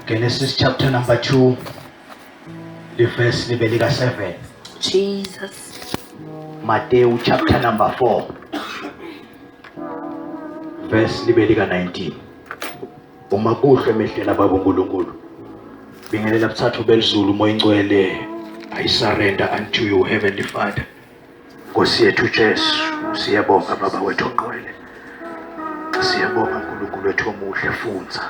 Genesis chapter number 2, the verse libelika 7. Jesus. Matthew chapter number 4, verse libelika 19. Uma kuhle emehlweni ababa uNkulunkulu, bingelela buthathu belizulu umoya ingcwele, I surrender unto you, Heavenly Father. Nkosi yethu Jesu, siyabonga baba wethu ongcwele. Siyabonga uNkulunkulu wethu omuhle funza.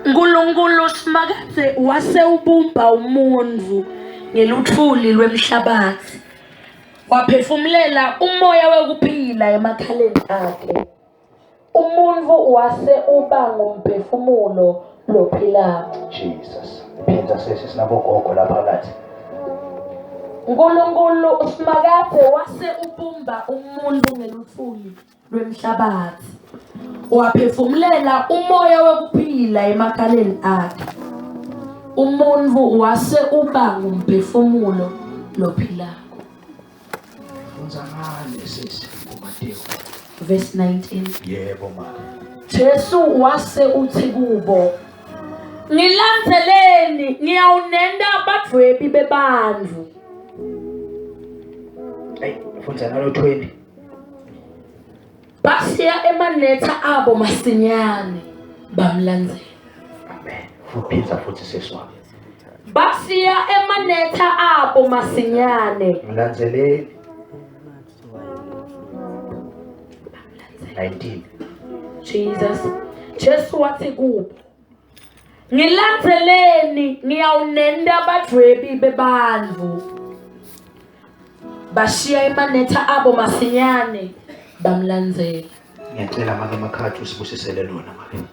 uNkulunkulu simakade wase ubumba umuntu ngeluthuli lwemhlabathi. Waphefumulela umoya wokuphila emakhaleni akhe. Umuntu wase uba ngumphefumulo lophilayo. Jesus. Phenza sesi sinabogogo lapha lathi. uNkulunkulu simakade wase ubumba umuntu ngeluthuli lwemhlabathi. Waphefumulela umoya wokuphila emakhaleni akhe. Umuntu wase uba ngumphefumulo lophilayo. Funza ngale sesi uMateyu. Verse 19. Yebo mama. Jesu wase uthi kubo, "Nilandzeleni, ngiyawunenda abadwebi bebandlu." Hey, funza ngalo 20. Basiya emanetha abo masinyane bamlandzela. Amen. Phuphinza futhi sesi wami. Basiya emanetha abo masinyane. Mlandzeleli. 19. Jesus. Jesu wathi kubo, "Ngilandzeleni, ngiyawunenda abadwebi bebandlu." Bashiya emanetha abo masinyane bamlandzela. Ngiyacela manje emakhadi usibusisele lona manje.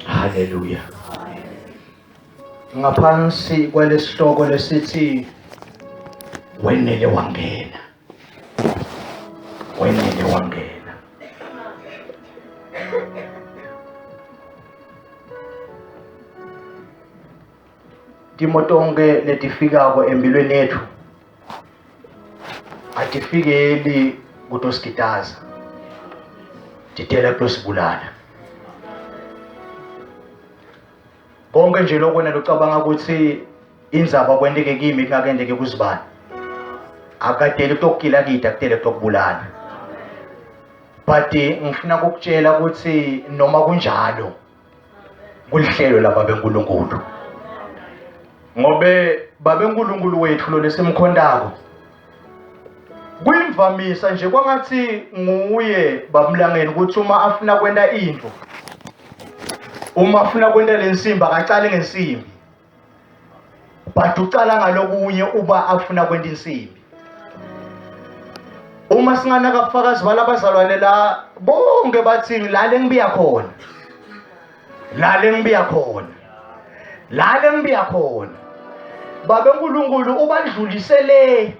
Hallelujah. Ngaphansi kwalesihloko lesithi wenele wangena. Wenele wangena. Timotonke letifikako empilweni yethu atifikeli kutosikitaza. Titela kutosibulala. Konke nje lokho wena locabanga ukuthi inzaba kwendeke kimi kungakendeke kuzibani. Akadeli kutokukila kita kutele kutokubulala. But ngifuna ukukutshela ukuthi noma kunjalo kulihlelo laBaba uNkulunkulu. Ngobe Baba uNkulunkulu wethu lo lesimkhondako kuyimvamisa nje kwangathi nguye bamlangeni ukuthi uma afuna kwenda into, uma afuna kwenda lensimbi akacale ngensimbi, but ucala ngalokunye uba afuna kwenda insimbi. Uma singanaka abufakazi balabazalwane la bonke bathi lale ngibiya khona, lale ngibiya khona, lale ngibiya khona. Baba uNkulunkulu ubadlulisele,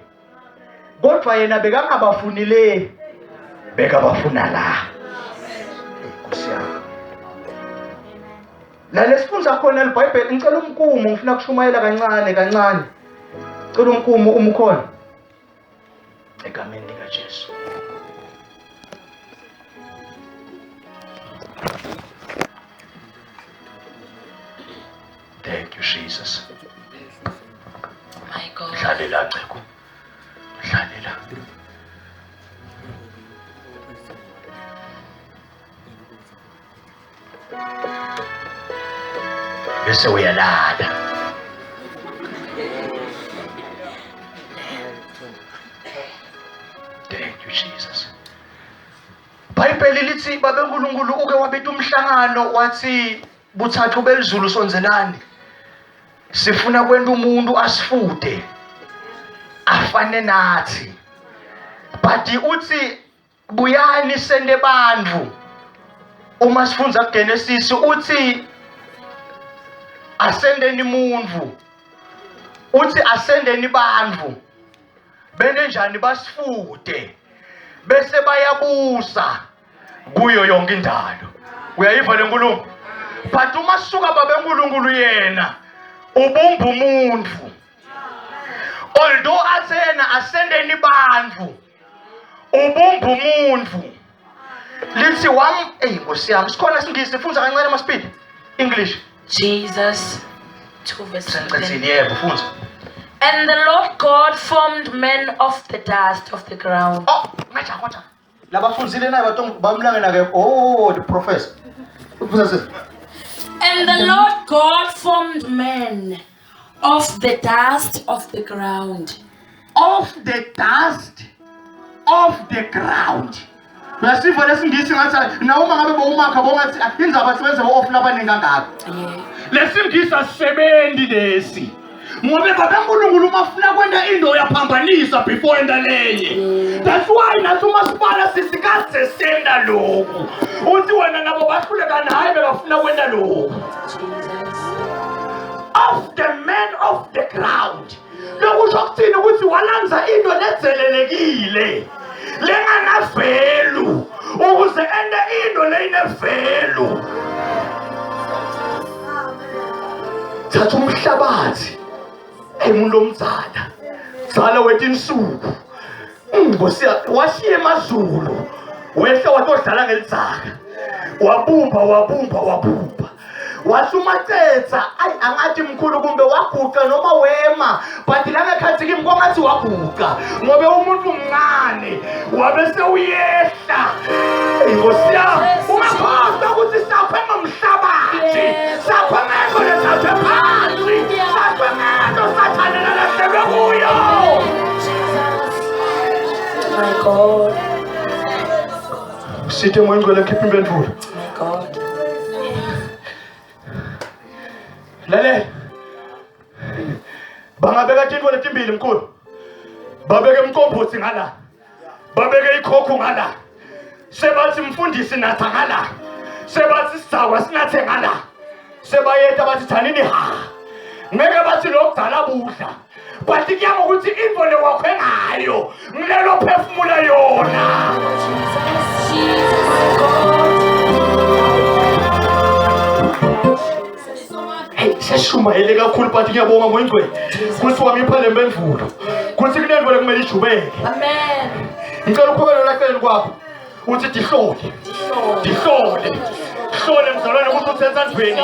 kodwa yena bekangabafunile, bekabafuna la. Nkosi yami. La lesifundza khona iBhayibheli, ngicela umkumo, ngifuna kushumayela kancane kancane. Ngicela umkumo umkhona. Egameni lika Jesu. Thank you Jesus. My God. Dlalela Ceko. Dlalela. Bese uyalala. Thank you Jesus. Bhayibheli lithi Baba uNkulunkulu uke wabetha umhlangano wathi buthathu belizulu sonzelani. Sifuna kwenda umuntu asifude afane nathi. But uthi buyani sende bandvu. Uma sifundza kuGenesis uthi asendeni muntu uthi asendeni bandvu benenjani basifude bese bayabusa kuyo yonke indalo. Uyayiva le nkulumo? But uma suka babenkulunkulu yena ubumba umuntu. Although athena asendeni bandvu ubumba umuntu. Lithi Nkosi yami sikhona singisi sifunza kancane ama-speed English. Jesus 2 verse 7. Yebo funza. And the Lord God formed men of the dust of the ground. Oh, macha. Labafunzile naye bamlangena ke the professor. And the Lord God formed men of the dust of the ground. Of the dust of the ground. Uyasiva lesingisi ngathi na uma ngabe bowumakha bongathi indzaba sibenze bo-off labaningi kangaka. Lesingisi asisebenzi lesi. Ngobe babenkulunkulu bafuna kwenta into yaphambanisa before enda lenye. That's why nathi umasipala sisikade senda lokhu. Uthi wena nabo bahluleka naye befuna kwenta lokhu. Of the men of the ground. Lokusho kuthini ukuthi walanza into lethelelekile. Lenganavelu ukuze ende into leyinevelu. Thatha umhlabathi umuntu omdzala dzala wetinsuku Nkosi washiya emazulu wehla watodlala ngelidzaka wabumba wasumathetha angathi mkhulu kumbe waguqa noma wema but langekhathi kimi kongathi waguqa ngobe umuntu mncane wabese uyehla Nkosi yami ungakhohlwa ukuthi sakhwema umhlabathi sakhwemeko lethathwe phansi sakhwemeko sathanela lahlelwe kuyo. My God. Sithe moyingcwele khipha impendulo. My God. Lalela. Bangabeka into letimbili mkhulu. Babeke umqombothi ngala. Babeke ikhokho ngala. Sebathi mfundisi natha ngala. Sebathi sizawa sinathe ngala. Sebayeta bathi thanini ha. Ngeke bathi lokudala budla. Bathi kuyama ukuthi imvole wakho engayo. Ngilelo phefumula yona. Seshumayele kakhulu bathi ngiyabonga moyingcwele. Kuthi wangipha le mpendulo. Kuthi kunendvole kumele ijubeke. Amen. Ngicela ukhwele lahleni kwakho. Uthi dihlole. Hlole mzalwane ukuthi uthenza ndweni.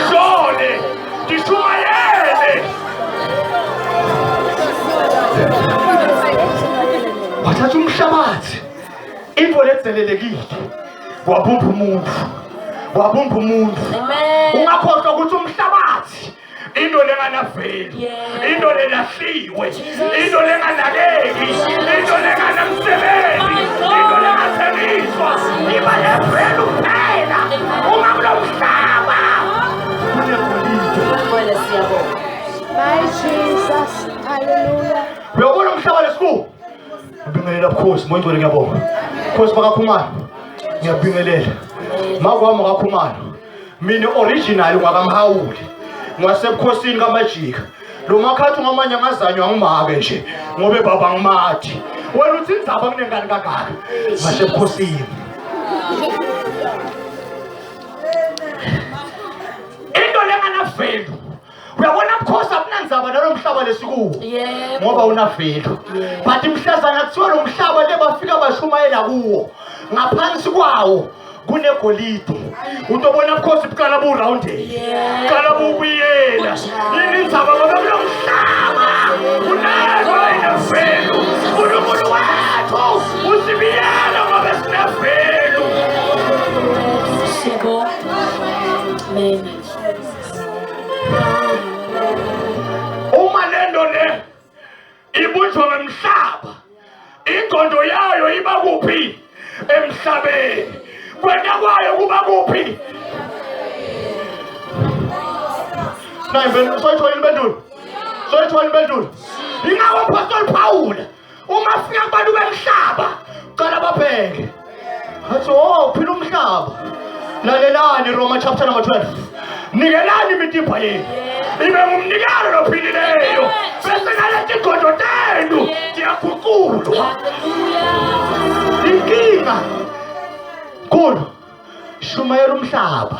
Hlole. Dishumayele. Wathatha umhlabathi. Into lethelelekile. Wabumba umuntu. Amen. Ungakhohlwa ukuthi umhlabathi into lenganaveli, into lelahliwe, into lenganakeki, into lenganamsebenzi, into lengathengiswa, iba yevelu kuphela. Uma kulo mhlaba My Jesus, hallelujah. uyabona umhlaba lesikhulu. Ngibingelela Bukhosi moyingcwele ngiyabonga. Bukhosi bakakhumalo. Ngiyabingelela. Makwami kakhumalo. Mina original ngakamhawuli. Ngasebukhosini kaMajika. Lo makhathi ngamanye ngazanywa ngimake nje ngobe baba ngimathi. Wena uthi indzaba kunengane kangaka. Ngasebukhosini. Into lenganavelu. Uyabona Bukhosi akunandzaba nalo mhlaba lesikuwo. Yebo. Ngoba unavelu. But imhlazana kuthiwa lo mhlaba lebafika bashumayela kuwo. Ngaphansi kwawo kunegolide. Utobona Bukhosi buqala burawundeni. Qala bubuyela. Yini indzaba ngoba kulo mhlaba kunalo inavelu. uNkulunkulu wethu usibiyela ngoba sinavelu. Sibo. Amen. Uma lento le ibunjwa ngemhlaba, ingqondo yayo iba kuphi? Emhlabeni. Kwenda kwayo kuba kuphi? Nayi soyithola impendulo. Ingakho Apostle Paul uma fika kubantu bemhlaba qala babheke. Athi phila umhlaba. Lalelani Roma chapter number 12. Nikelani imitimba yenu. ibe ngumnikelo lophilileyo bese naleti godo tenu ziyaguqulwa. Inkinga kulo shumayela umhlaba.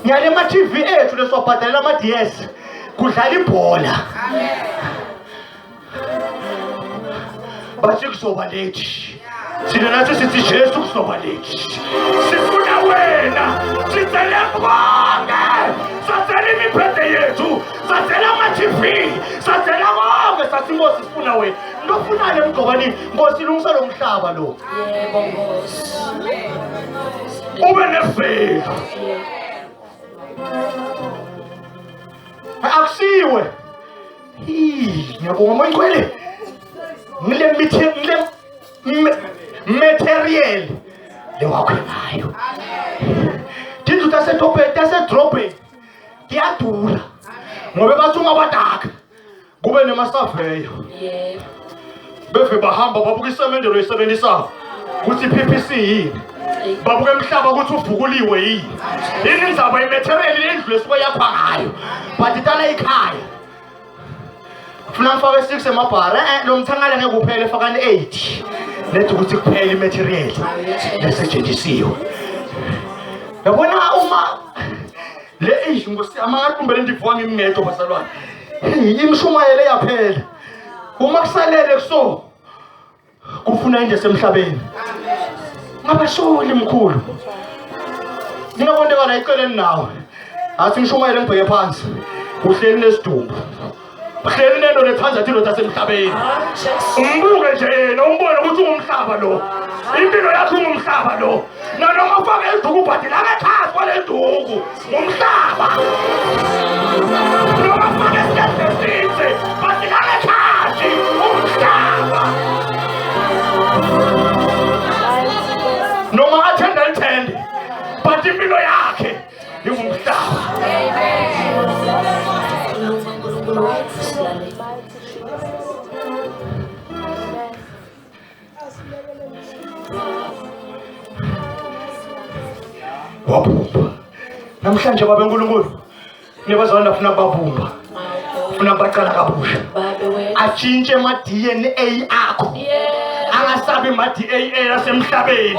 Ngale ma TV ethu leswabhadalela ama DS kudlala ibhola. Bathi kuzoba late. Sina nathi sithi Jesu kuzoba late. Sifuna wena. Sicela bonke. Sacela imiphethe yethu. Sacela ama TV. Sacela bonke sathi Nkosi sifuna wena. Ndofunane mgqobani Nkosi lungisa lo mhlaba lo. Yebo Nkosi. Ube nefelo. Akusiwe. Ngiyabonga moyinkwele. Ngile material lewakho nayo. Tindlu tasedrobheni kuyadura. Ngoba bathunga abadaka. Kube nemasurveyor. Yebo. Beve bahamba babuka isemendelo yisebenzisa ukuthi PPC yini. Babuka emhlaba ukuthi uvukuliwe yini. Yini indaba imaterial lendlu esiko yakho ngayo. Baditala ekhaya. Funa mfake 6 emabhara lo mthangala ngeke kuphele fakani 8. Lethe ukuthi kuphele imaterial lesetshenzisiwe. Yabona uma le age Nkosi amangaqumbele ndivuka ngimngedo basalwane. Imshumayele yaphela. Uma kusalele kuso kufuna into esemhlabeni. Ngabasholi mkhulu. Ngingaboneka la iceleni nawe. Athi ngishumayele ngibheke phansi. Uhleli nesidumbu. Uhleli nento lethanza thilo tasemhlabeni. Umbuke nje yena umbone ukuthi ungumhlaba lo. Impilo yakho ungumhlaba lo. Nanoma ufake iduku bhathi la ekhaya kwale duku. Umhlaba. Noma ufake isithethe bhathi la ekhaya umhlaba. Noma athenda lithende bhathi impilo yakhe ingumhlaba. Wabumba. Namhlanje baba uNkulunkulu nebazalwane bafuna babumba. Ufuna baqala kabusha. Atshintshe ama DNA akho. Angasabi ama DNA yasemhlabeni.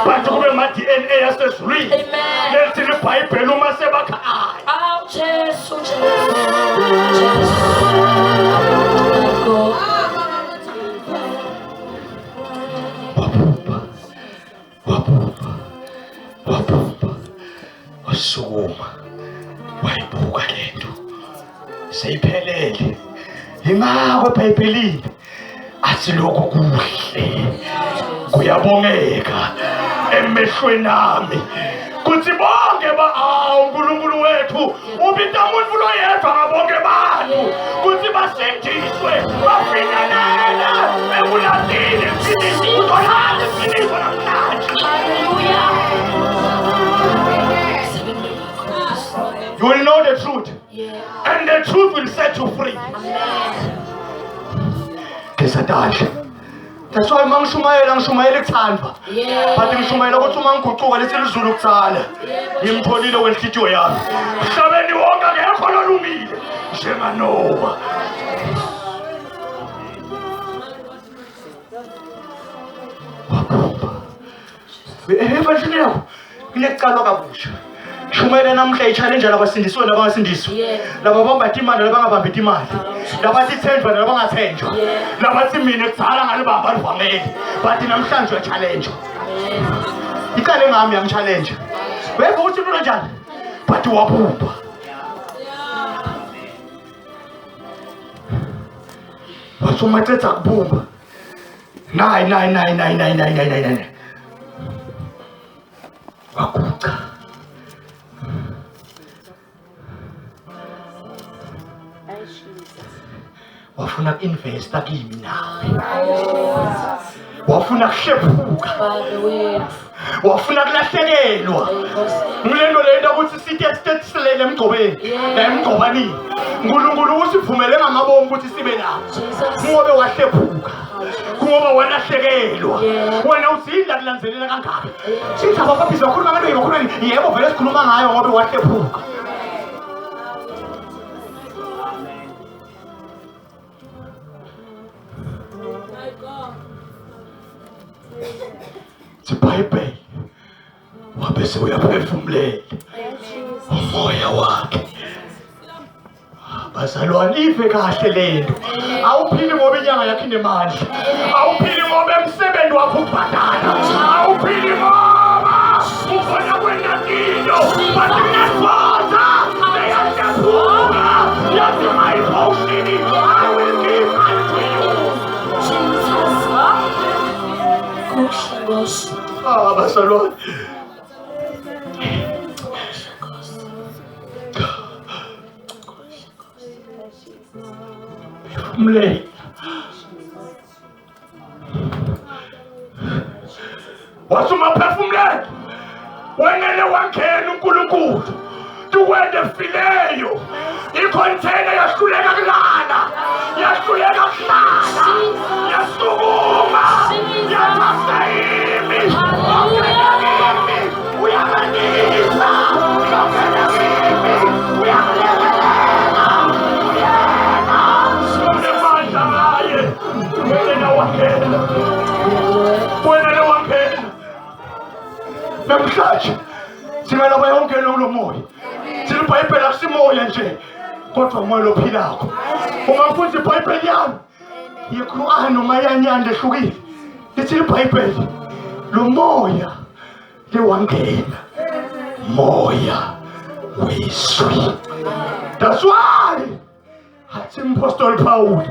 Bathi kube ama DNA yasezulwini. Lethi iBhayibheli uma sebakha Awu Jesu Jesu. Wabumba. Wasukuma. Wayibuka lento. Seyiphelele. Ingakho eBhayibhelini asilokho kuhle. Kuyabongeka emehlweni ami. Kuthi bonke uNkulunkulu wethu ubita umuntu lo yedwa ngabonke bantu. Kuthi basindiswe bafinyelela ekulandeni iqiniso utholakala iqiniso namhlanje. Hallelujah. You will know the truth. Yeah. And the truth will set you free. Kesadasha. That's why ngishumayela kuthandwa. But ngishumayela ukuthi uma ngiguquka lesilizulu kutsala. Ngimtholile wenhlitiyo yami. Mhlabeni wonke akekho lolungile njenganoba. Wabumba. Evangelini yakho inekuqalwa kabusha. Shumayela namhla i-challenge labasindiswe nabangasindiswa. Laba bamba imali labangabambi imali. Labathi thenjwa nabangathenjwa. Labathi mina kudzala ngalibamba livangeli. Bathi namhlanje challenge. Ikale ngami yam challenge. Weva ukuthi into njani? Bathi wabumba. Wasoma thetha kubumba. Nayi. Wakuca. Wafuna investa kimi nawe. wafuna kuhlephuka Father wethu. wafuna kulahlekelwa ngilento lento ukuthi sithe sithethiselele emgcobeni emgcobanini uNkulunkulu usivumele ngamabomu ukuthi sibe nawo ngobe wahlephuka ngoba walahlekelwa wena uzinda kulandzelela kangaka sithi abafabhizi bakhuluma ngalo yibakhuluma yebo vele sikhuluma ngayo ngobe wahlephuka Sibhayibheli wabese uyaphefumulela umoya wakhe bazalwane ive kahle lento awuphili ngoba inyanga yakhe inemandla awuphili ngoba emsebenzi wakho ubhadala awuphili ngoba ufuna kwenda kilo but unefotha leyahlephuka yathi my portion I will give unto you Jesus. Gosh. bazalwane phefumulela wathi umaphefumulela wenele wangena uNkulunkulu tuwende fileyo icontainer yahluleka kulala yahluleka kuhlala yasukuma yathatha imi uyamanisa uyamlekelela uyena unemandla ngaye wenele wangena namhlanje singalaba yonke lo moya silibhayibheli akusimoya nje kodwa umoya lophilako ungafunda ibhayibheli yami yeQuran noma yanyanda ehlukile lithi ibhayibheli lo moya lewangena moya weswi that's why athi impostoli Paul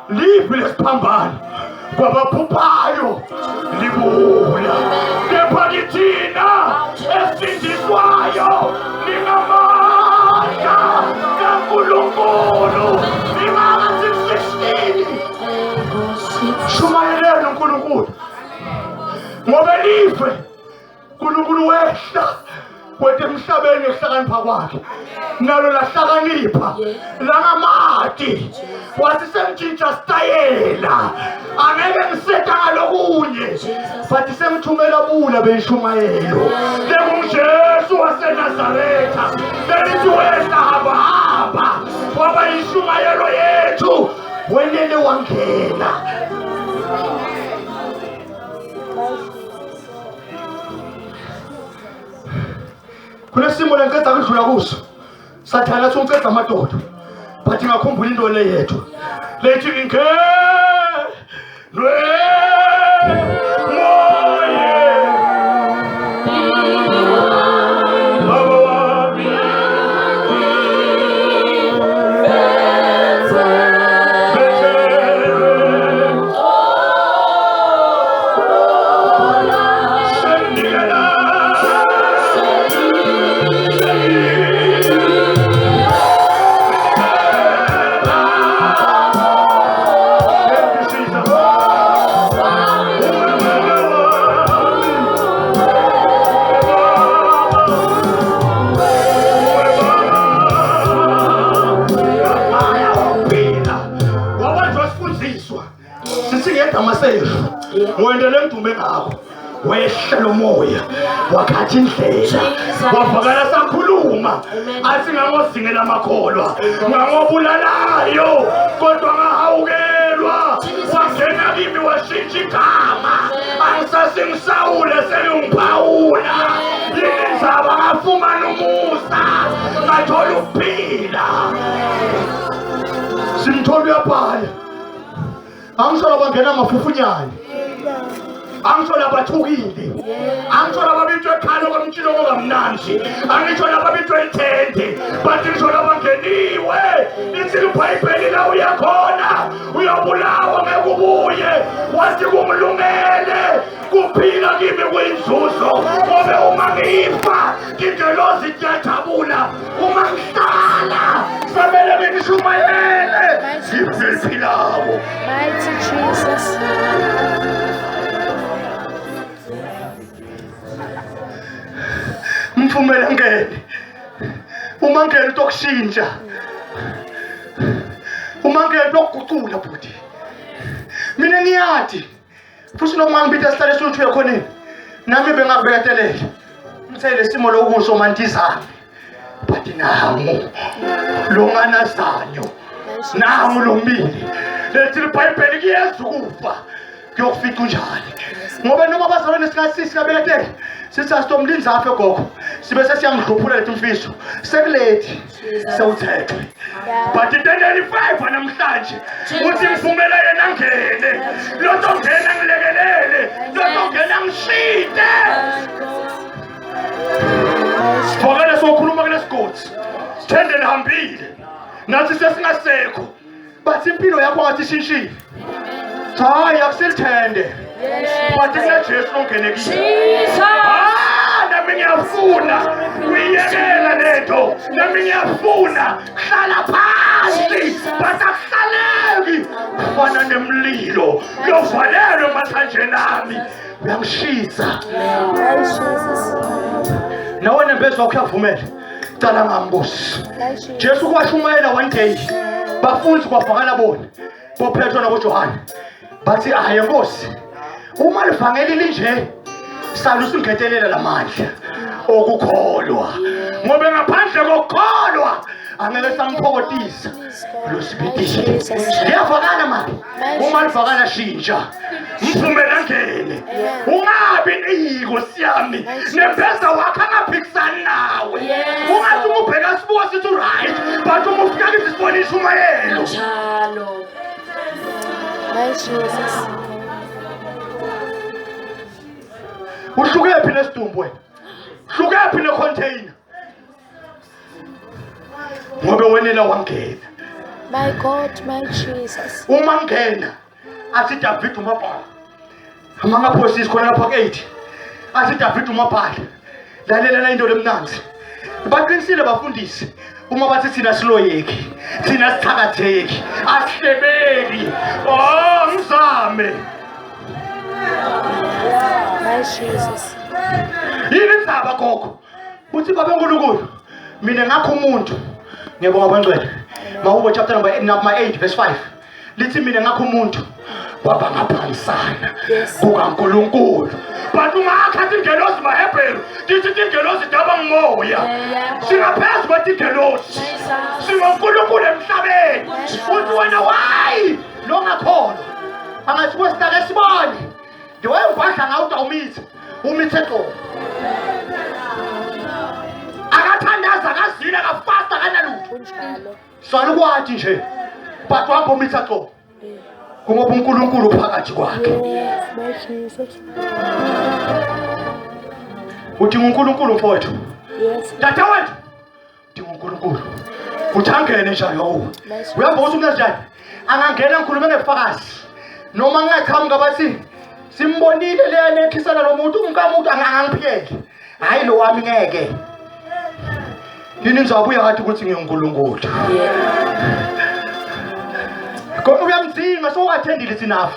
lipi lesiphambano kwabaphuphayo libula kepha kithina esindiswayo ningamandla kaNkulunkulu imama 6:16 shumayeleni uNkulunkulu ngoba life uNkulunkulu wehla kwethe emhlabeni ehlakanipha kwakhe nalo lahlakanipha langamati wathi semtshintsha stayela angeke ngisetha ngalokunye bathi semthumela bula beshumayelo lekunjesu waseNazaretha belithi wehla hamba waba ishumayelo yethu wenele wangena kunesimo lenceda kudlula kuso sathana athi unceda amadoda bathi ngakhumbula into le yethu lethi ingenwe moye baba wami wendele mdume ngakho wehlela umoya wakhathi indlela wavakala sakhuluma athi ngangozingela amakholwa ngangobulalayo kodwa ngahawukelwa wangena kimi washintsha igama angisasingisawule selungiphawula yini nzaba ngafumana umusa ngathola ukuphila simthola uyabhala angisho labangena amafufunyane angisho labathukile angisho lababithwe ekhalo kwamtshilo ngokamnanzi angisho lababithwe ithende bathi ngisho labangeniwe lithi ibhayibheli la uyakhona uyobulawa ngeke ubuye wathi kumlungele kuphila kimi kuyinzuzo ngoba uma ngifa ingelozi iyajabula uma ngihlala samele bengishumayele ngiphilawo Mighty Jesus. mvumela ngene uma ngene tokushintsha uma ngene tokugucula bhuti mina ngiyathi futhi noma ngibitha sihlale suthu yakhoneni nami bengakubeketelela ngithele simo lokusho mantizami bathi namu longanazanyo namu lombili lethi iBhayibheli kuyezukufa kuyokufika unjani ngoba noma bazalwane singasisi kabeketela sithi asitomlinza apha gogo sibe sesiyangidluphula lethi mfiso sekulethi sewuthethwe but itendeli 5 namhlanje uthi ngivumela yena ngene lotongena ngilekelele lotongena ngishite Vogele sokhuluma kulesigodi sithendele hambile nathi sesingasekho bathi impilo yakho ngathi shintshile hayi akusilithende bathi kule Jesu ongene kini nami ngiyafuna uyiyekela lento nami ngiyafuna hlala phansi basakuhlaleki kufana nemlilo lovalelwe manje nami uyangishisa nawe nembezwa ukuyavumela cala ngambusi Jesu kwashumayela one day bafunzi kwavakala bona boPetro naboJohane bathi hayi Nkosi uma livangeli linje salo singethelela lamandla okukholwa ngoba ngaphandle kokukholwa angeke samphokotisa lo sibitishi liyavakala manje uma livakala shintsha mvumela ngene ungabi inkosi yami nembeza wakhe angaphikisani nawe ungathi ubheka sibuka sithi right but uma ufika kithi sibona ishumayelo njalo uhlukephi nesidumbu wena hlukephi necontainer ngoba wenela wangena My God, my Jesus. uma ngena athi David umabhala amangaphosi khona lapha ke8 athi David umabhala lalela into lemnanzi baqinisile bafundisi uma bathi thina siloyeki thina sithakatheki asihlebeki ngizame My Jesus. yini thaba gogo uthi babe uNkulunkulu mina ngakho umuntu ngiyabonga bangcwele Mawubo chapter number 8 verse 5 lithi mina ngakho umuntu waba ngaphansana kukaNkulunkulu but ungakhathi ingelosi maHebrew dithi ingelosi daba ngimoya singaphezulu kwathi ingelosi singoNkulunkulu emhlabeni uthi wena why lo ngakholwa angathi kwesitake sibone ndiwembahla ngawuta umithe to akathandaza akazile akafasta kanalutho Unjalo. sala kwathi nje but wahamba umitha to kungoba uNkulunkulu phakathi kwakhe My Jesus. uthi uNkulunkulu mfowethu Yes. tata wethu uthi uNkulunkulu uthangene njalo uyabona ukuthi kunjani angangena ngikhulume ngefakazi noma ngingaqhamuka bathi simbonile leyana ekhisana nomuntu umkamuntu angangiphikele hayi lo wami ngeke yini ngizabuya ngathi ukuthi ngiNkulunkulu kodwa uyamdinga so attendile enough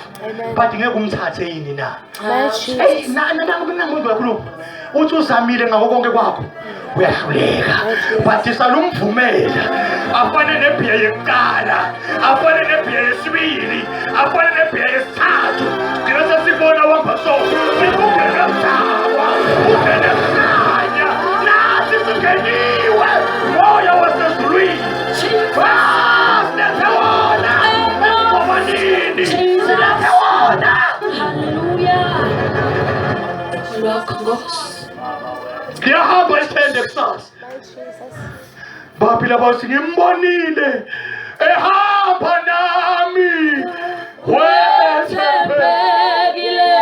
but ngeke umthathe yini na My Jesus. nangu kakhulu uthi uzamile ngako konke kwakho uyahluleka but salumvumela afane nebhiya yekuqala afane nebhiya yesibili afane nebhiya yesithathu ngeke sibona wamba so sikungena mthawa ungene khanya nathi singeniwe moya wasezulwini hallelujah Nkosi ngiyahamba isithende kusasa My Jesus. baphila bathi ngimbonile ehamba nami wethembe Thembekile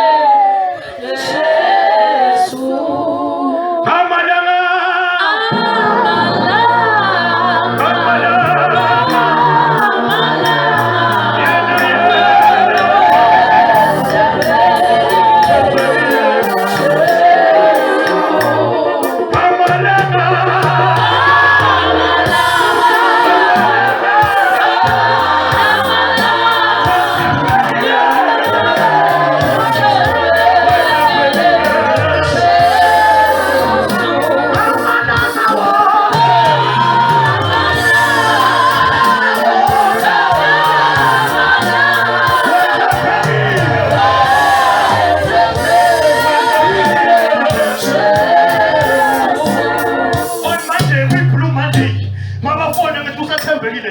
Jesu amalanga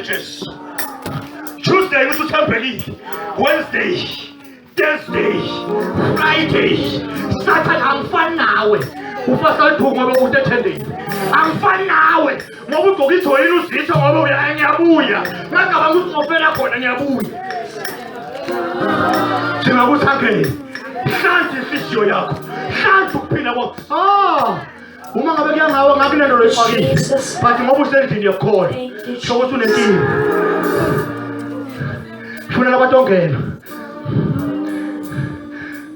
managers. Tuesday ukuthi uthembekile, Wednesday, Thursday, Friday, Saturday angifani nawe. Ufasa iphungo ngoba uthethendeni. Angifani nawe. Ngoba ugqoka ijoyini uzitho ngoba uyangiyabuya. Ngakaba ukuthi ngofela khona ngiyabuya. Singakuthangela. Hlanza inhliziyo yakho. Hlanza ukuphila kwakho. Uma ngabe kuyangawe ngakulento loyifakile. But ngoba usendini yakho. Sho ukuthi unenkinga. Funa abantu ongena.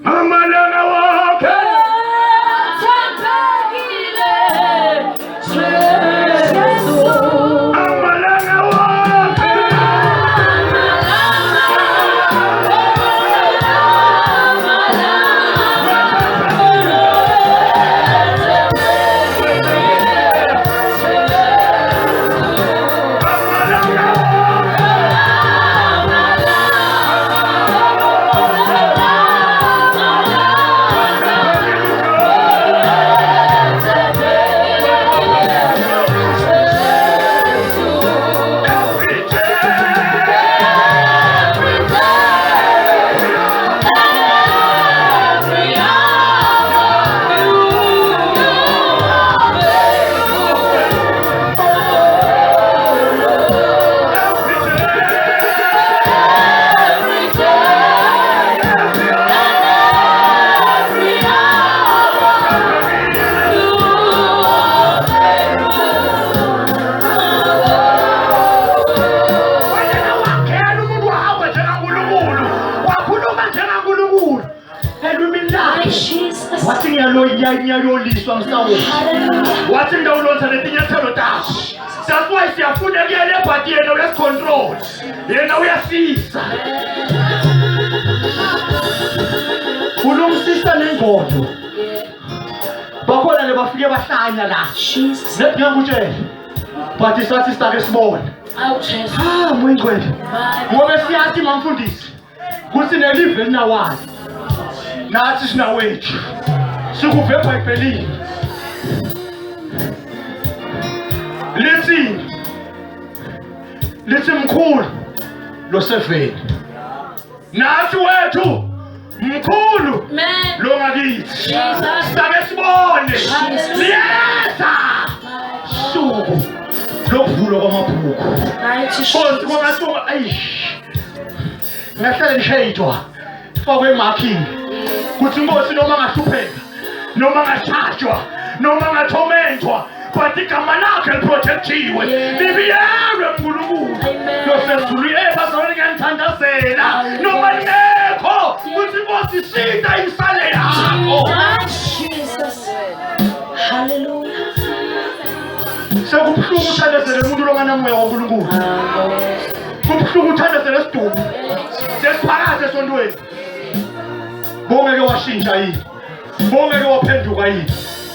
Amalanga wakhe. Ngiyayoliswa msawethu. Wathi ngawulonza letinyathelo takho. That's why siyafuna kuyele but yena uyasicontrol. Yena uyasiza. Ulungisisa nengodo. Bakhona lebafike bahlanya la. Jesus. Ngiyakutshela. But isathi sitake sibone. Awuthesa. Moyingcwele. Ngoba siyathi mamfundisi. Kuthi nelive elinawazi. Nathi sinawethu. Sikuve eBhayibhelini. Lithi mkhulu lo 7. Nathi wethu mkhulu lo ngakithi. Sake sibone. Liyeza. Suku lokuvulwa kwamabhuku. Konke kwamasonga ngahlala ngishayitwa. Fakwe marking. Kuthi inkosi noma ngahlupheka. Noma ngashajwa, noma ngathomenzwa, but igama lakhe liprotectiwe. Libiyelwe uNkulunkulu. Losezulu ebazalwane ngiyangithandazela. Noma lingekho, kuthi inkosi ishinda imsale yakho. Jesus. Hallelujah. Sekubuhlungu uthandazele umuntu longanamoya kaNkulunkulu. Kubuhlungu uthandazele isidumbu. Sesiphakathi esontweni. Bongeke washintsha yini? Bongeke waphenduka yini?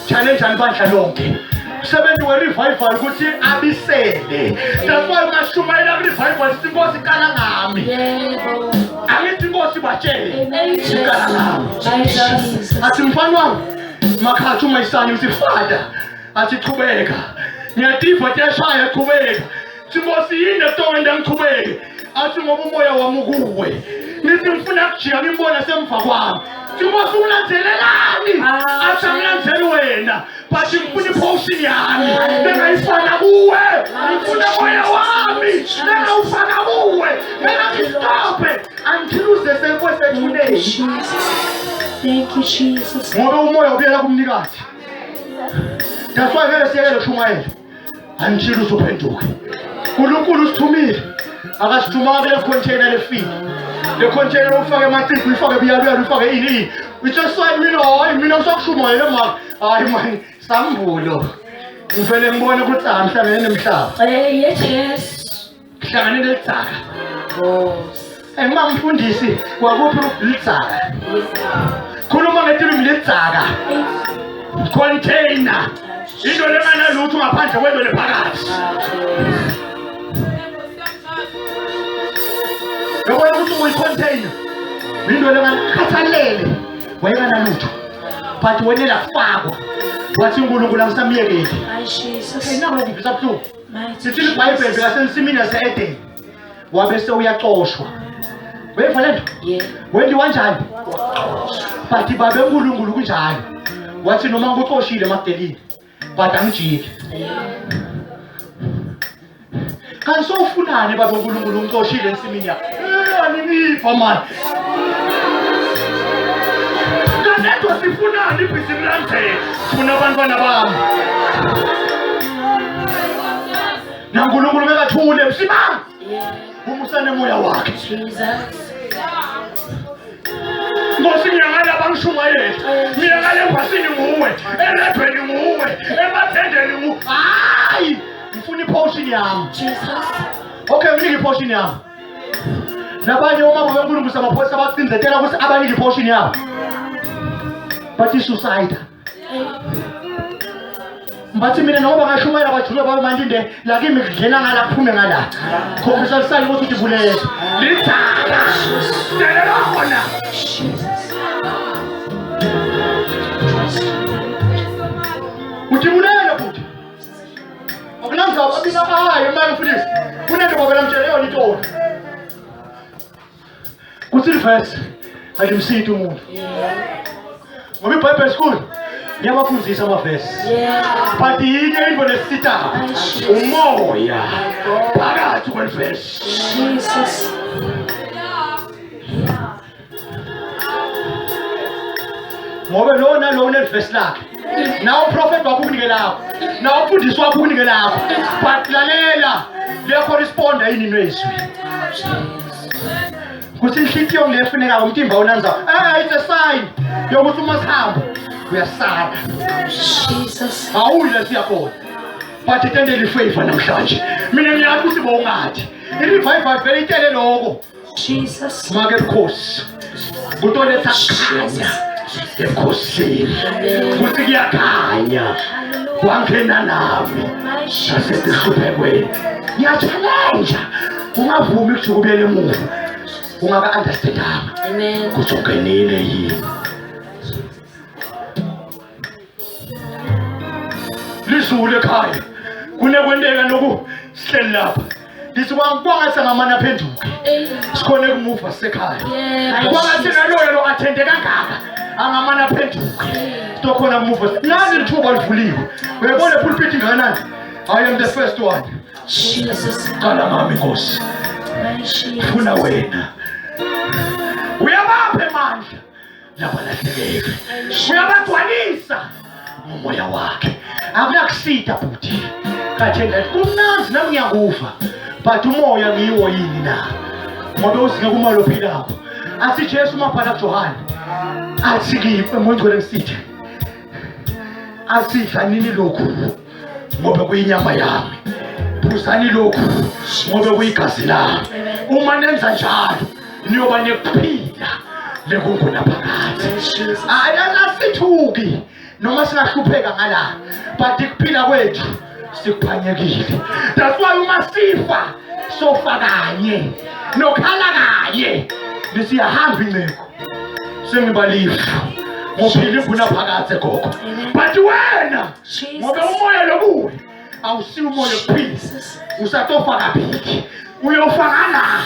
Challenge alibandla lonke. Sebenzi we-revival ukuthi abisele. That's why ungashumayela ku-revival inkosi ikala ngami. Yebo. Angithi inkosi batshele. Ikala ngami. Jesus. Athi mfana wami, makhathi umayisani uthi Father, athi chubeka. Ngiyativa tiyashaya chubeka. Inkosi yini etonga ngichubeke. Athi ngoba umoya wami ukuwe. Nithi ngifuna kujika ngimbona semva kwami. Inkosi ulandelelani? Athi angilandzeli wena. But ngifuna ipotion yami. Bengayifana kuwe. Ngifuna moya wami. Bengawufaka kuwe. Bengangistophe. Angithiluze senkosi ethuneni. Thank you, Jesus. Ngoba umoya ubuyela kumnikazi. That's why ngeke siyekele Shumayela. Angitshila usuphenduke. uNkulunkulu usithumile. Akasithuma kule container lefiki. Le container ufake amacici, ufake biyabiyalo, ufake ini. Just like mina usakushumayela mama. Hayi man, sambulo. Ngivele ngibone ukuthi amhlangene nemhlaba. Yes. Hlangane ledzaka. Oh. Mama mfundisi, kwakuphi ledzaka? Khuluma ngetilimi ledzaka. Container. Into lemana lutho ngaphandle kwento lephakathi. Yabo ukuthi uyicontainer. Into lemana khathalele. Wayengana lutho. But wena lafakwa. Wathi uNkulunkulu amsamyekile. My Jesus. Nawo ngivisa buhlungu. sithi iBhayibheli bekasensimini yase-Eden wabese uyaxoshwa weva le nto wendiwa njani but babe uNkulunkulu kunjalo wathi noma ngikuxoshile emadelini but angijiki kanti sofunani babe uNkulunkulu ngixoshile ensimini yakho aninifa manje kanetho sifunani ibhizinisi lanzela sifuna abantwana bami naNkulunkulu bekathule msimanga umusane moya wakhe Ngosi ngiyangala bangishumayela ngiyangala embasini nguwe erebheni nguwe emathendeni nguwe hayi ngifuna iportion yami okay unike iportion yami nabanye uma beNkulunkulu samaphoyisa bacinzetela ukuthi abanike iportion yabo bathi suicide Mbathi mina noma bangashumayela bajule babe mandinde la kimi kudlela ngala kuphume ngala khombisa lisali ukuthi udibulele lithaka delela khona udibulele futhi akulanza abina hayi manje mfundisi kunento bobela mtshele yona intoni kuthi verse ayimsithi umuntu ngoba iBhayibheli school ngiyabafundisa amavesi but yinye into lesitha umoya phakathi kwevesi Jesus ngoba lona lo unevesi lakhe nawo prophet wakukunike lapho nawo mfundisi wakukunike lapho but lalela liya correspond yini nezwi kuthi inhliziyo ngefuneka umtimba unanza it's a sign yokuthi uma sihamba uyasala Jesus awula siyakhona but itendele ifavor namhlanje mina ngiyathi ukuthi bowungathi irevival vele itele lokho Jesus make ebukhosi kutoletha khanya ebukhosini kuthi kuyakhanya wangena nami asethi hluphekweni ngiyachallenge ungavumi ukuthi kubuyele emuva ungaka understandanga amen kuthi ungenile yini lizulu ekhaya kunekwenteka noku sihleli lapha lithi kwangathi ngamana aphenduke sikhona ekumuva sekhaya kwangathi naloyo lo athende kangaka angamana aphenduke sikhona kumuva nani lithuba livuliwe uyabona pulpit inganani I am the first one Jesus qala ngami Nkosi funa wena uyabaphe amandla labalahlekile uyabagcwalisa ngomoya wakhe akuyakusita futhi kathenda kumnandi nami ngiyakufa but umoya ngiwo yini na ngoba uzinga kumalo philapho athi Jesu mabhala kuJohane athi kimi emonjwele ngisithe athi fanini lokhu ngoba kuyinyama yami phuzani lokhu ngoba kuyigazi lami uma nenza njalo niyoba nekuphila lekungona phakathi ayasithuki noma singahlupheka ngala but ikuphila kwethu sikuphanyekile that's why uma sifa sofa kanye nokhala kanye lisiyahamba inceko sengibalifu ngophila inguna phakathi gogo but wena ngoba umoya lobuwe awusi umoya kuphila usatofa kabili uyofakana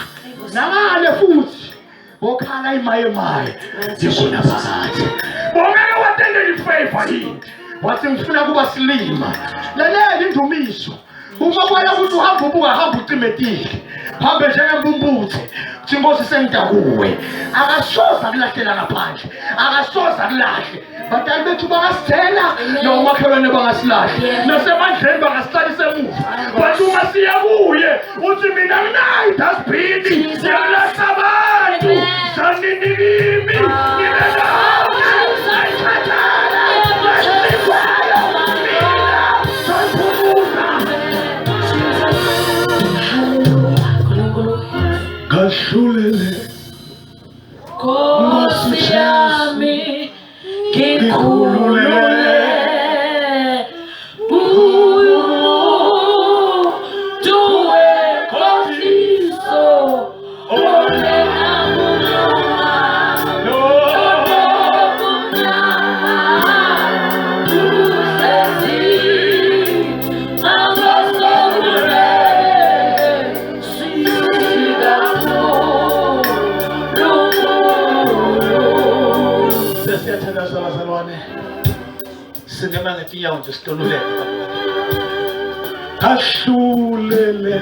nangale futhi okhala imaye ngikona phakathi Bomela watendele ifavor yini wathi ngifuna kuba silima lalela indumiso uma kwaya ukuthi uhamba ubungahamba ucimetile hambe njengembumbuthe uthi Nkosi sengidakuwe akasoza kulahlela ngaphandle akasoza kulahle batali bethu bangasithela nomakhelwane bangasilahle nasemandleni bangasihlalisa emuva bathi uma siya kuye uthi mina nginayi dasbini siyalahla abantu saninilimi nginena Kashulele Nkosi yami ngikhululele tuwe Nkosi ole namuna Singema ngetinyawo nje sitoluleke. Kahlulele.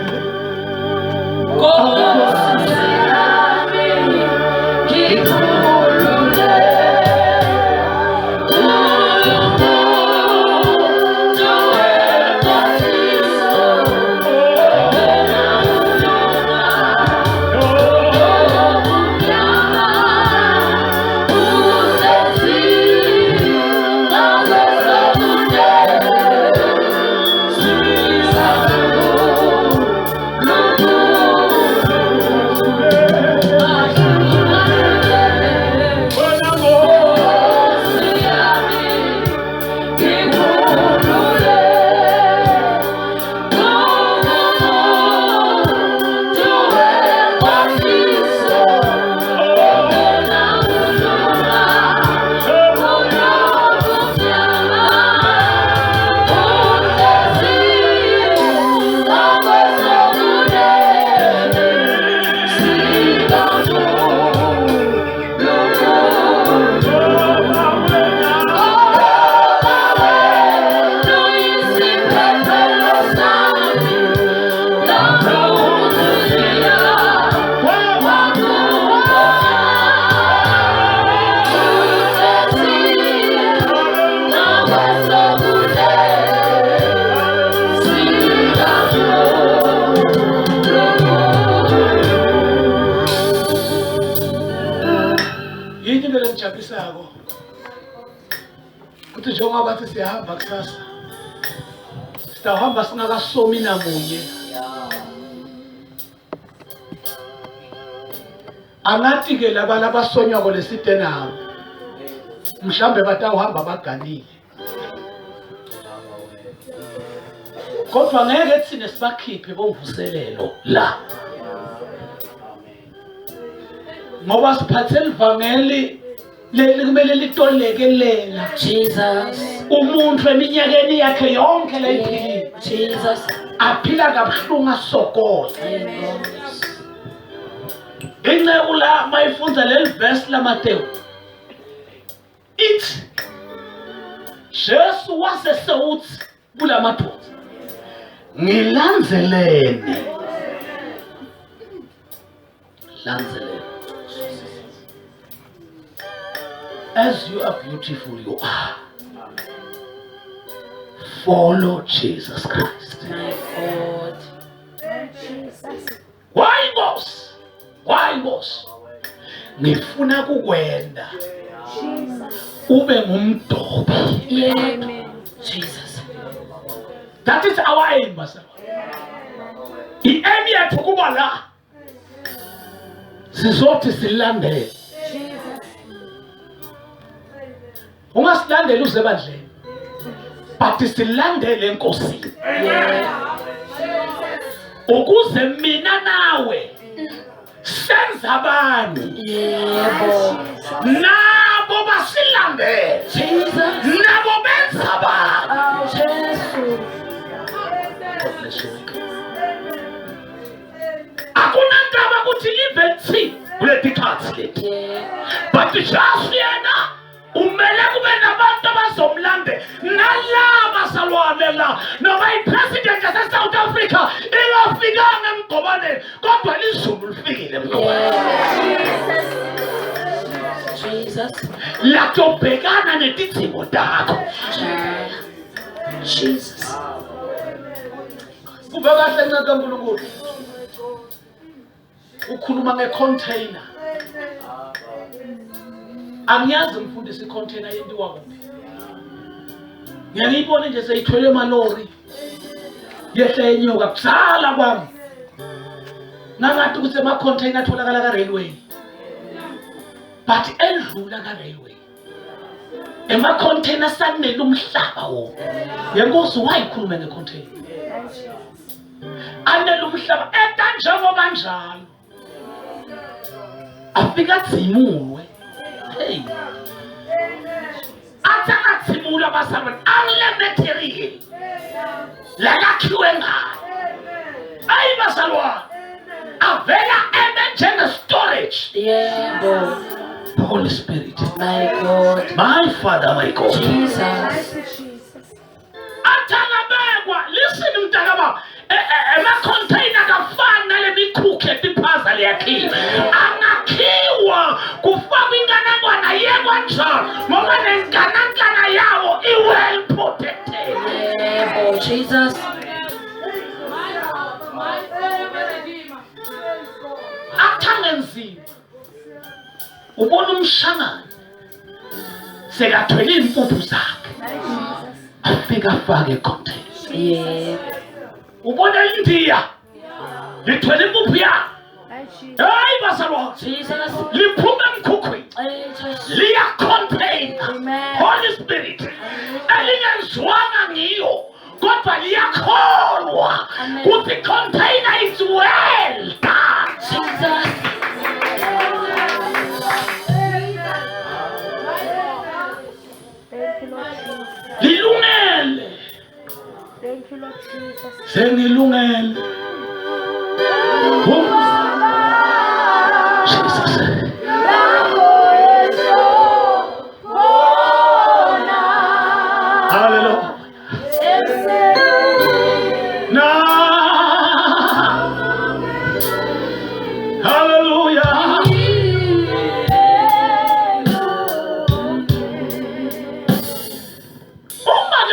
Kuthi njengoba bathi siyahamba kusasa sitahamba singakasomi namunye anathi ke laba abasonywa koleside nawo mhlambe batawuhamba baganile kodwa ngeke thine sibakhiphe bovuselelo la ngoba siphathele ivangeli leli kumele litolekelela Jesus. Umuntu eminyakeni yakhe yonke leyiphilile Jesus. aphila kabuhlungu asokola inceku la mayifunza leli verse laMateyu ithi Jesu wasesewuthi kulamadoda ngilanzeleni lanzeleni as you are beautiful you are follow Jesus Christ. My God. Why boss? Ngifuna kukwenda ube ngumdobi. Yeah. Jesus. That is our aim, Master. I-aim yethu kuba la sizothi silandele. Ungasilandela uzebandleni but silandele enkosini. Ukuze mina nawe senza abani Yebo. nabo basilandele Jesus. nabo benza abani. Jesu. Akunandaba ukuthi live thi kule dikhathi lethi Yeah. but just yena umele kube nabantu abazomlande nalaba salwane la noma ipresident yase South Africa ingafikanga emgobaneni kodwa lizulu lifikile emgobaneni. Jesus. Latobhekana netidzingo takho. Jesus. Kuba kahle ncaka kaNkulunkulu ukhuluma ngecontainer. Angiyazi mfundisi icontainer yenziwa kuphi. Ngiyayibona nje seyithwele emalori. Yehla enyoka kusala kwami. Nangathi ukuthi ema-container atholakala ka-railway. But endlula ka-railway. Ema-container sanele umhlaba wona. Yenkosi wayikhuluma ngecontainer. Anele umhlaba njengoba njalo. Afika dzimulwe. Hey. Atakathimula abasabani angile material. Lakakhiwe ngayo. Ayi basalwa. Avela njenge storage. Yebo. Holy Spirit. My God. My Father, my God. Jesus. Listen, mtakaba. Ema-container kafana lemikhuke tiphaza liyakhiwa. Angakhiwa kufakwa inganangwana yekwa njalo ngoba nenganangana yawo i-well protected. Oh, Jesus. Athanga nzima. Ubona umshangane. Sekathwele impuphu zakhe. Afika afake container. Yeah. Ubona India. Lithwele impuphu yakhe. Hayi bazalwane. Jesus. Liphume emkhukhwini. Jesus. Liya container. Amen. Holy Spirit. Elingenzwanga ngiyo. Kodwa liyakholwa. Amen. Ukuthi container is well done. Jesus. Lilungele. Thank you, Lord Jesus. Sengilungele. Jesus. Hallelujah. No. Hallelujah.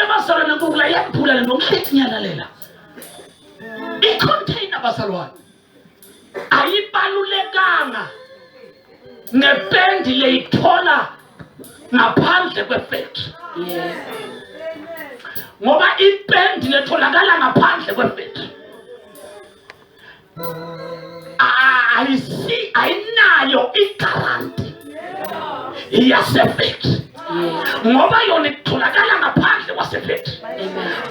Basarwana ngukula yaphula le nomhlethinyana lela. I-container basalwane ayibalulekanga ngependi leyithola ngaphandle kwefactory. Yeah. Ngoba ipendi letholakala ngaphandle kwefactory ayinayo i-guarantee iyasefactory. Ngoba yona itholakala ngaphandle kwasefactory.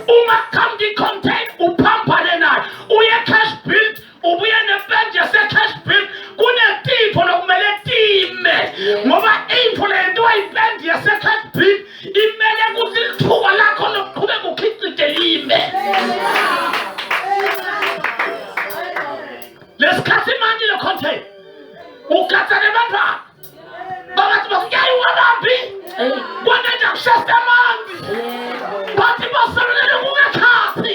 Uma come contain uphampane nayo uye cash build ubuye nependi yase-cash build kunetipho lokumele time ngoba intfo lento ayipendi yase-cash build imele kuthi lithuba lakho lokuqhubeka ukhicite lime. Lesikhathi manje le-contain ugatsane bantwana babathi basiyayiwa baphi kwanenja kushesta amanzi bathi basalulele kungekhathi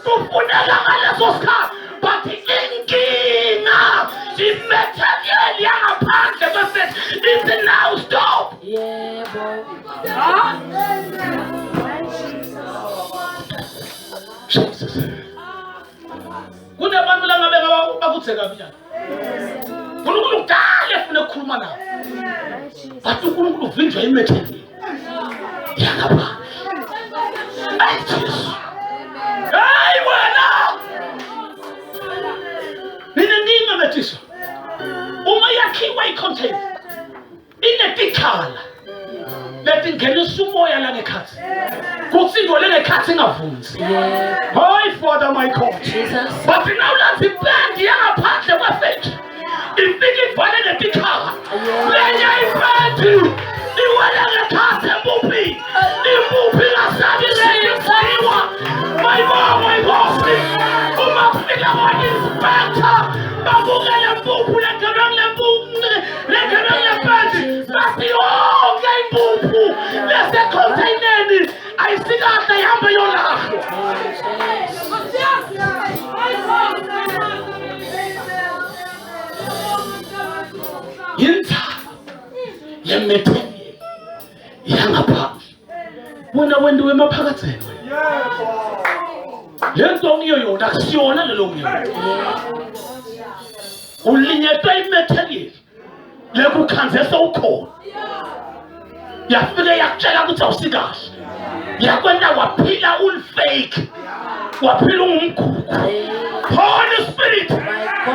kufuneka ngaleso sikhathi bathi inkinga imaterial yangaphandle kwefethi ithi now stop. Yeah, Jesus. Kunabantu la ngabe bakuthe kabi njani. uNkulunkulu kudala efuna ukukhuluma nawe. Bathi uNkulunkulu uvinjwa imetheni. Yakapha. Ayi Jesu. Hayi wena. Nina ndima methisa. Uma yakhiwa i-container inetikhala leti ngenisa umoya la ngekhathi. Kutsindwa le ngekhathi ingavunzi. Hayi Father my God. Jesus. But now let's ipendi yangaphandle kwefactory ifike ivale netikhala lenye ipendi iwele ngekhathi empuphi impuphi ingasabi leyiziwa mayibosi uma kufika ama-inspector babukele impuphu lengelwe ngependi bathi yonke impuphu lesecontaineni ayisikahle ihambe yolahlwa. Yinzaba yemetheni yangaphandle wena wendiwe emaphakatheni lento ngiyo yona akusiyona lelo ngiyo ulinyetwe imetheni lekukhanze sewukhona yafike yakutshela ukuthi awusikahle yakwenda waphila ulfake waphila ungumgugu. Holy Spirit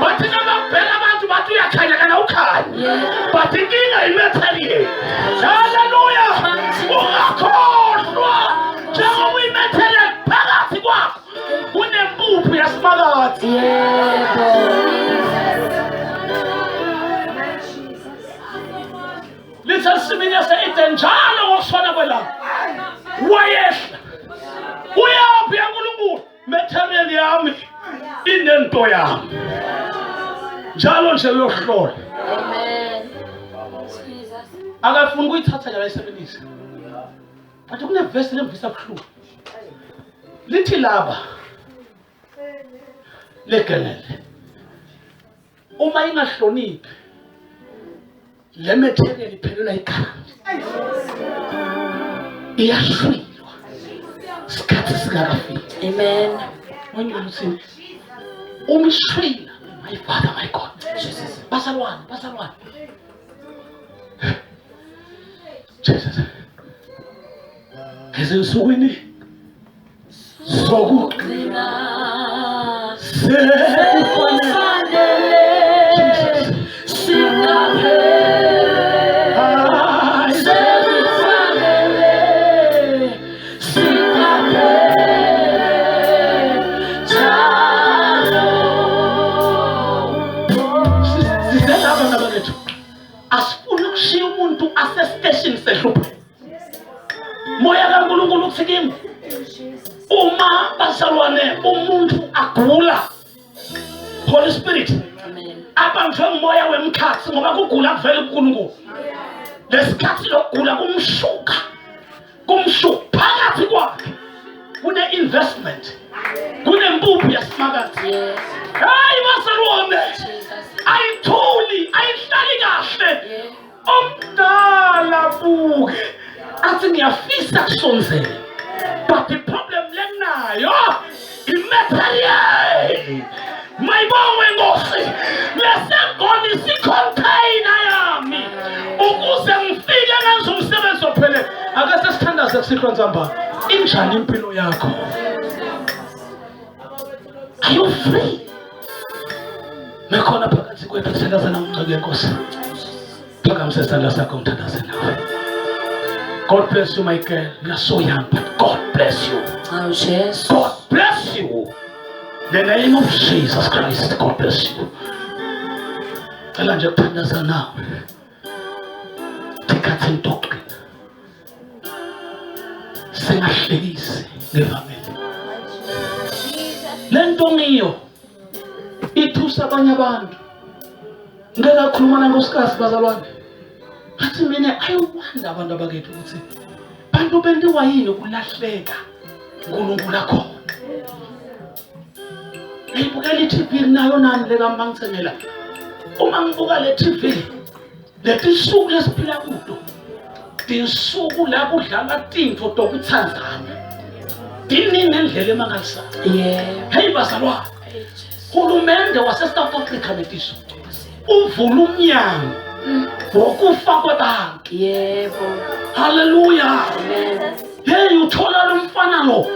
bathi nababheka abantu bathi uyakhanya kana ukhanya bathi inkinga imetheni. Hallelujah. Ungakhohlwa njengoba imetheni phakathi kwakho kunempuphu yasiphakathi. Little simile se njalo ngokushona kwelanga wayehla uyaphi yaNkulunkulu material yami inento yami njalo nje uyohlola. Amen. Jesus. akafuni ukuyithatha nje ayisebenzise. But kunevesi lemvisa buhlungu. Lithi laba legelele. Uma ingahloniphi le material iphelelwa ikhanda. Iyashwilwa. Sikhathi singakafiki. Amen. Wanyoni uthini? Umshwila, my Father, my God. Jesus. Bazalwane. Jesus. Ezinsukwini zokugcina sekufanele asifuna ukushiya umuntu asestation sehlupho. Moya kaNkulunkulu uthikimi. Uma bazalwane umuntu agula, Holy Spirit, abantu ngomoya wemkhathi ngoba kugula kuvela kuNkulunkulu. Lesikhathi lokugula kumshuka phakathi kwakhe. Kune investment. Kunempuphu yasimakazi. Hayi bazalwane. Ayithuli, ayihlali kahle. Omdala buke athi ngiyafisa kusonzela. But the problem lenayo imaterial. Mayibonwe Nkosi. Lesengoni sicontainer yami. Ukuze ngifike ngenze umsebenzi ophele. Ake sesithandaze kuSihlo Nzambala. Injani impilo yakho? Are you free? Mekhona phakathi kwethu sithandazana ngceke Nkosi. Phakamise isandla sakho ngithandaze nawe. God bless you, my girl. You are so young, but God bless you. Oh, yes. God bless you. In the name of Jesus Christ, God bless you. Cela nje kuthandaza nawe. Thikhathi intokwe. Singahlekisi ngevangeli. Lento ngiyo ithusa abanye abantu. Ngeke akhuluma nankosikazi bazalwane. Bathi mina ayiwanda abantu abakethu ukuthi bantu bendiwa yini ukulahleka uNkulunkulu akho. Ngibukela iTV nayo nami leka mangithengela. Uma ngibuka le TV, letisuku lesiphila kudo. Tinsuku la kudlala tinto tokuThanzania. Diningi endlela emangalisa. Hey bazalwane. Uhulumende wase South Africa letisu. Uvula umnyango. Wokufa kwabantu. Yebo. Hallelujah. Amen. Hey uthola lo mfana lo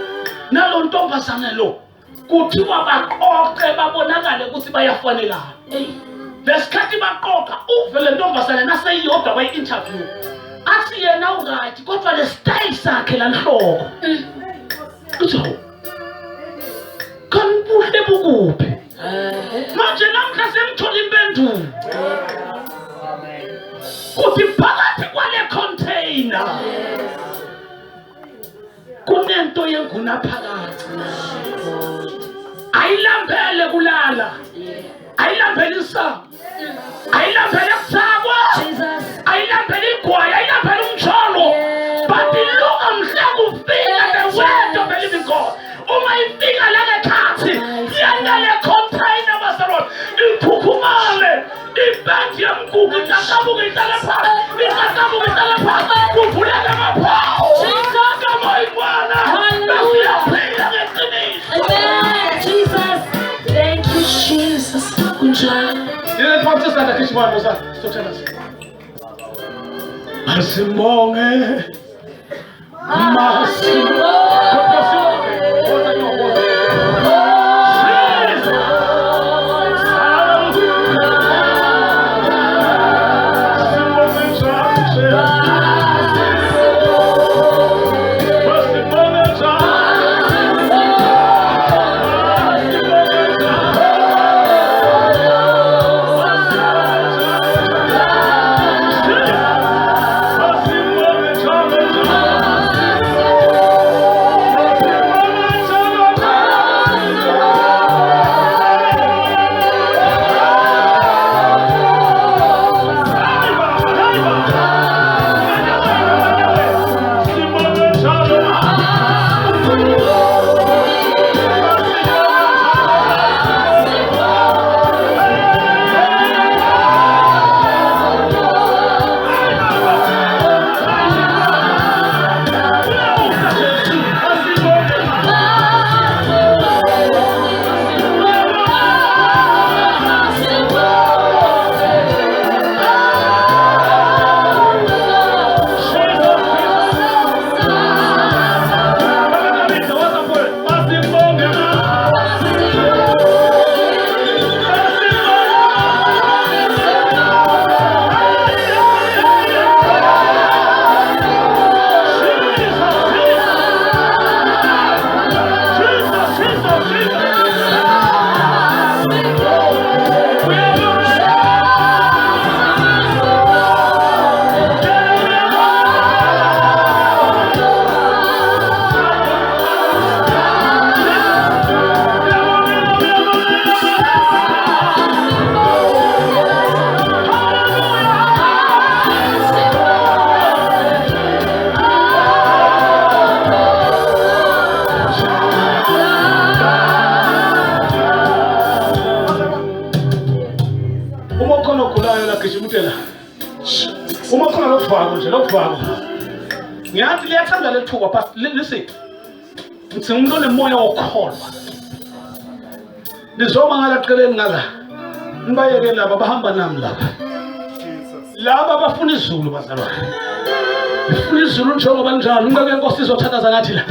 nalo ntombazane lo kuthiwa baqoqe babonakale ukuthi bayafanelana. Lesikhathi baqoqa uvele ntombazane naseyodwa bayi interview. Athi yena uright kodwa le style sakhe la nhloko. Kuthi kan buhle bukuphi? Manje namhla semthola impendulo. Kuthi phakathi kwale container kunento yenguna phakathi. Ayilambele kulala. Ayilambele isango. Ayilambele kusakwa. Ayilambele igwayi, ayilambele umtholo. But look amhlaka ufika the word of the living God. Uma ifika la ekhathi yangale container bazalwane iphukhumale ibandi yamgugu itakabuka ihlala phansi itakabuka ihlala phansi kuvuleka amaphawu kama ibona basiyaphila ngeqiniso. Amen. Jesus. Thank you, Jesus. Kunjani? Yile phansi sana kishimano sana sithothela sina. Masibonge. liyathanda lethuba pastor. Listen. Ngithi umuntu onemoya wokholwa. Nizoma ngala qeleni ngala. Nibayeke laba bahamba nami laba. Laba bafuna izulu bazalwane. Bafuna izulu njengoba njalo ungeke inkosi izothandaza nathi la.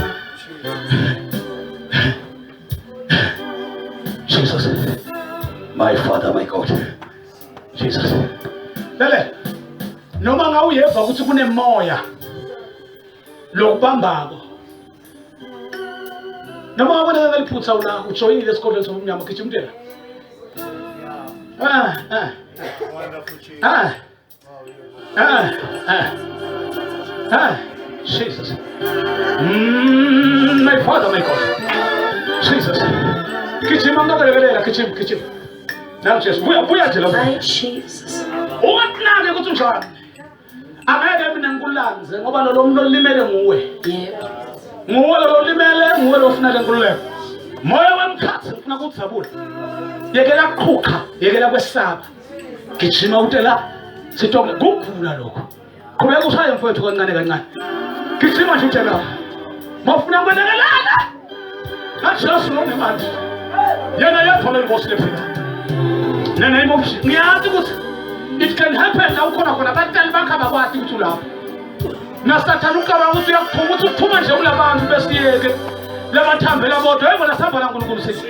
Jesus. My Father, my God. Jesus. Lele. Noma ngawuyeva ukuthi kunemoya lokubambako. Noma wabona ngaliphutha ula ujoyinile esikoleni somnyama gijimtela. Jesus. My Father, my God. Jesus. Gijima ngakalekelela gijima. Now Jesus, buya nje lapha. Jesus. Uwathake ukuthi njani? Angeke mina ngikulanze ngoba lo muntu olimele nguwe. Yebo. Nguwe lo olimele, nguwe lo ufuna lenkululeko. Moya wemkhathi ufuna ukudzabula. Yekela qhuqa, yekela kwesaba. Gijima utela sithoke kugula lokho. Qhubeka ushaye mfowethu kancane. Gijima nje utela. Mafuna ukwenekelana. Nathi lo nemali. Yena yathola inkosi lephila. Nene imoshi. Ngiyazi ukuthi it can happen la ukhona khona abantwana bakhaba kwathi ukuthi ulapha. Nasathana ukaba ukuthi uyakuphuma ukuthi uphuma nje kulabantu besiyeke. Lamathambela bodwa yebo sihamba la uNkulunkulu sithi.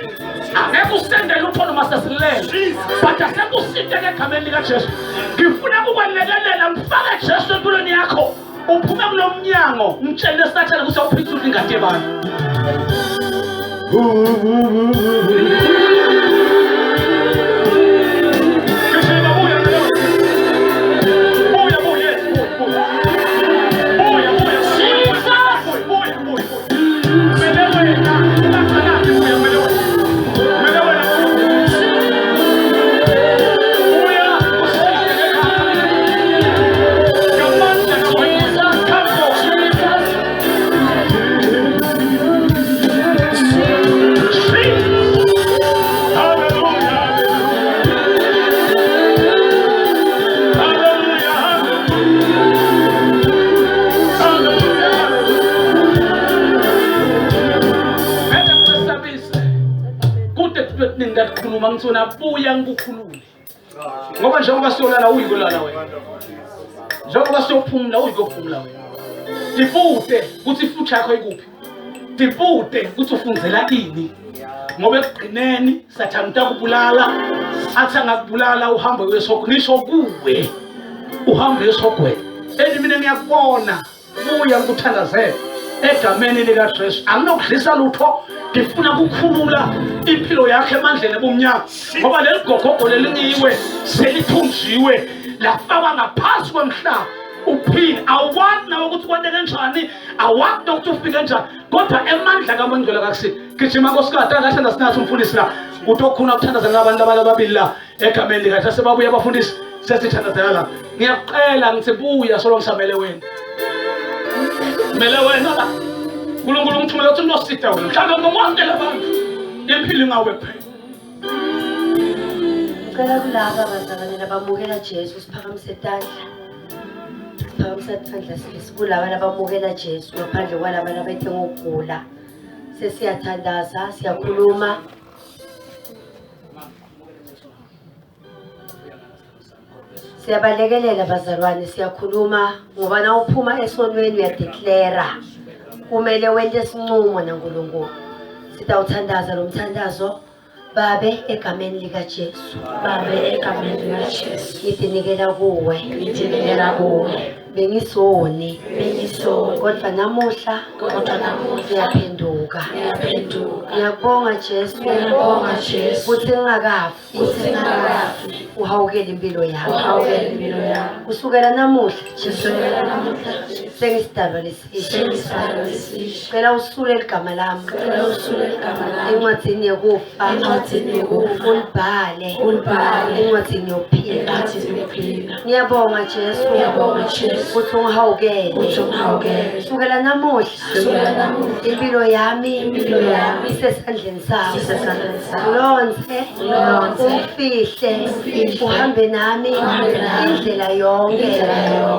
Angeke usendele upholo masasilele. But asekusindeke egameni lika Jesu. Ngifuna ukukwalekelela mfaka Jesu empilweni yakho. Uphume kulomnyango umtshele sathana ukuthi awuphithula ingadi yabantu. Ngikhuluma ngitsona buya ngikukhulule ngoba njengoba siyolala uyikolala wena njengoba siyophumula uyikophumula wena difude ukuthi futhi yakho ikuphi difude ukuthi ufundzela ini ngoba ekugcineni sathanda ukubulala athi angakubulala uhambe wesokho ngisho kuwe uhambe wesokho mina ngiyakubona buya ngikuthandazela egameni lika Jesu anginokudlisa lutho ngifuna ukukhulula impilo yakhe emandleni ebumnyama ngoba leli gogogo lelinyiwe selithunjiwe lafakwa ngaphansi kwemhlaba uphile awukwazi nawe ukuthi kwente kanjani awakwazi nokuthi ufike kanjani kodwa emandla kaMngcwele kakusithi gijima nkosikazi akathanda sinathi umfundisi la utokhuna ukuthandaza ngabantu ababili la egameni lika Jesu sebabuya abafundisi sesithandazela la ngiyaqela ngithi buya solo ngisamele wena mele wena la uNkulunkulu ngithumela ukuthi unositha wena mhlawumbe ngomonke labantu impilo ngawe phela Ngicela kulaba abazalwane abamukela Jesu siphakamise isandla kulaba abamukela Jesu ngaphandle kwalaba abethe ngokugula sesiyathandaza siyakhuluma siyabalekelela bazalwane siyakhuluma ngoba na uphuma esonweni uyadeclare kumele wente isinqumo naNkulunkulu sitawuthandaza lo mthandazo babe egameni lika Jesu ngidinikela kuwe bengisoni kodwa namuhla ngiyaphenduka ngiyabonga Jesu ukuthi ngingakafi uhawukele impilo yakho kusukela namuhla sengisidalwa lesisha cela usule igama lami encwadini yokufa ulibhale encwadini yokuphila Ngiyabonga Jesu ukuthi ungihawukele sukela namuhla impilo yami isesandleni sakho ulonze umfihle uhambe nami indlela yonke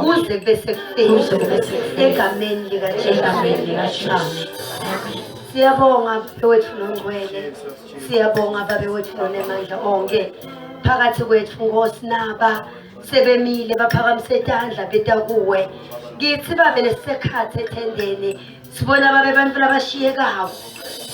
kuze kube sekufika egameni likaJesu. Siyabonga bawethu nongcwele, siyabonga babewethu nonemandla onke phakathi kwethu ngosinaba sebemile baphakamise etandla beta kuwe ngithi babe lesikhathi ethendeni sibona babe abantu labashiyekayo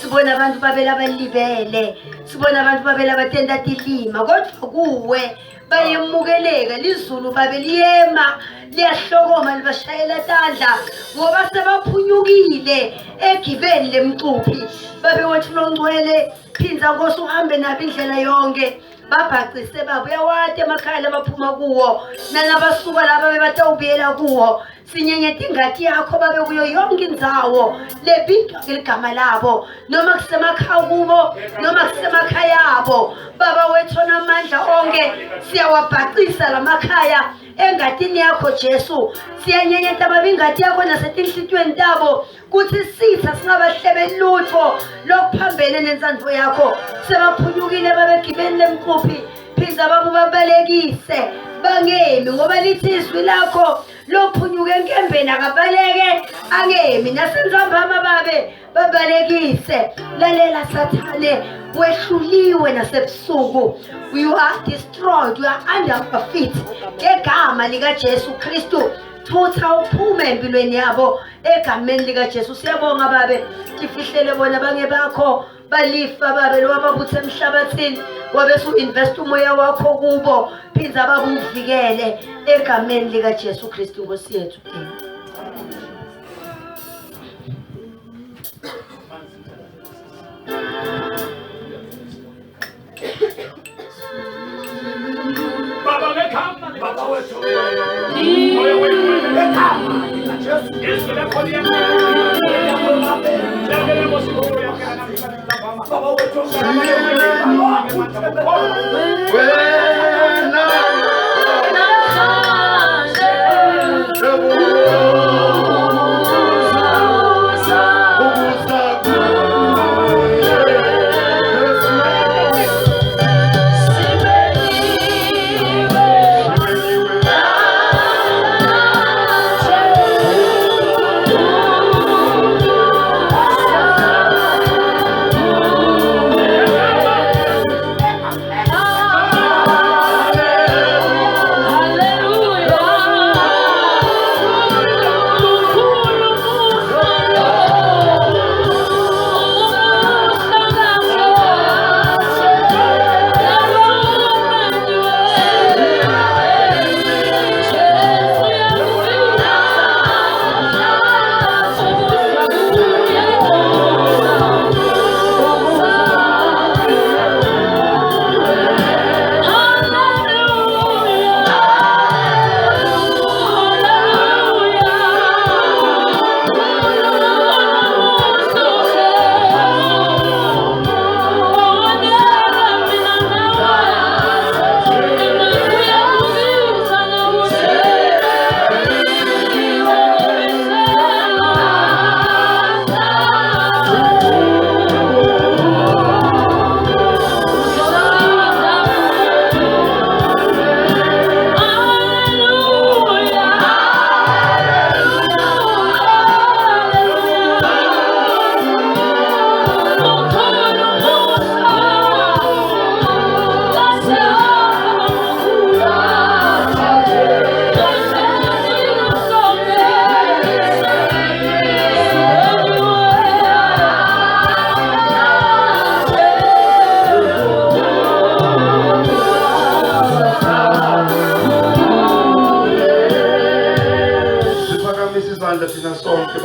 sibona abantu babe labalibele sibona abantu babe labatenda tilima kodwa kuwe bayemukeleka lizulu babe liyema liyahlokoma libashayela tandla ngoba sebaphunyukile egibeni lemcuphi babewethu nongcwele phinza Nkosi uhambe nabo indlela yonke babhaqise babuya wade emakhaya labaphuma kuwo nalabasuka laba bebatawubuyela kuwo sinyenyeta ingadi yakho babe kuyo yonke indzawo lebitwa ngeligama labo noma kusemakhaya kubo noma kusemakhaya yabo baba wethu namandla onke siyawabhaqisa lamakhaya engadini yakho Jesu siyanyenyeta babe ingadi yakho nasetinhlitweni tabo kuthi sitha singabahlebeli lutho lokuphambene nensandvo yakho sebaphunyukile babegibeni lemkhuphi phinza babu babalekise bangemi ngoba lithi izwi lakho lophunyuke enkembeni akabaleke angemi nasenzambama babe babalekise lalela sathane wehluliwe nasebusuku you are destroyed you are under our feet ngegama likaJesu Kristu thutha uphume empilweni yabo egameni likaJesu. Siyabonga babe tifihlele bona bange bakho balifa babe lwababuthe emhlabathini wabe su invest umoya wakho kubo phinza babuvikele egameni likaJesu Kristu Nkosi yethu. Baba lekhamna baba wethu moya wethu lekhamna Jesu Kristu lekhona baba wethu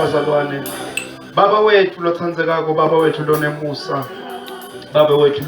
bazalwane baba wethu lothandzekako baba wethu lonemusa baba wethu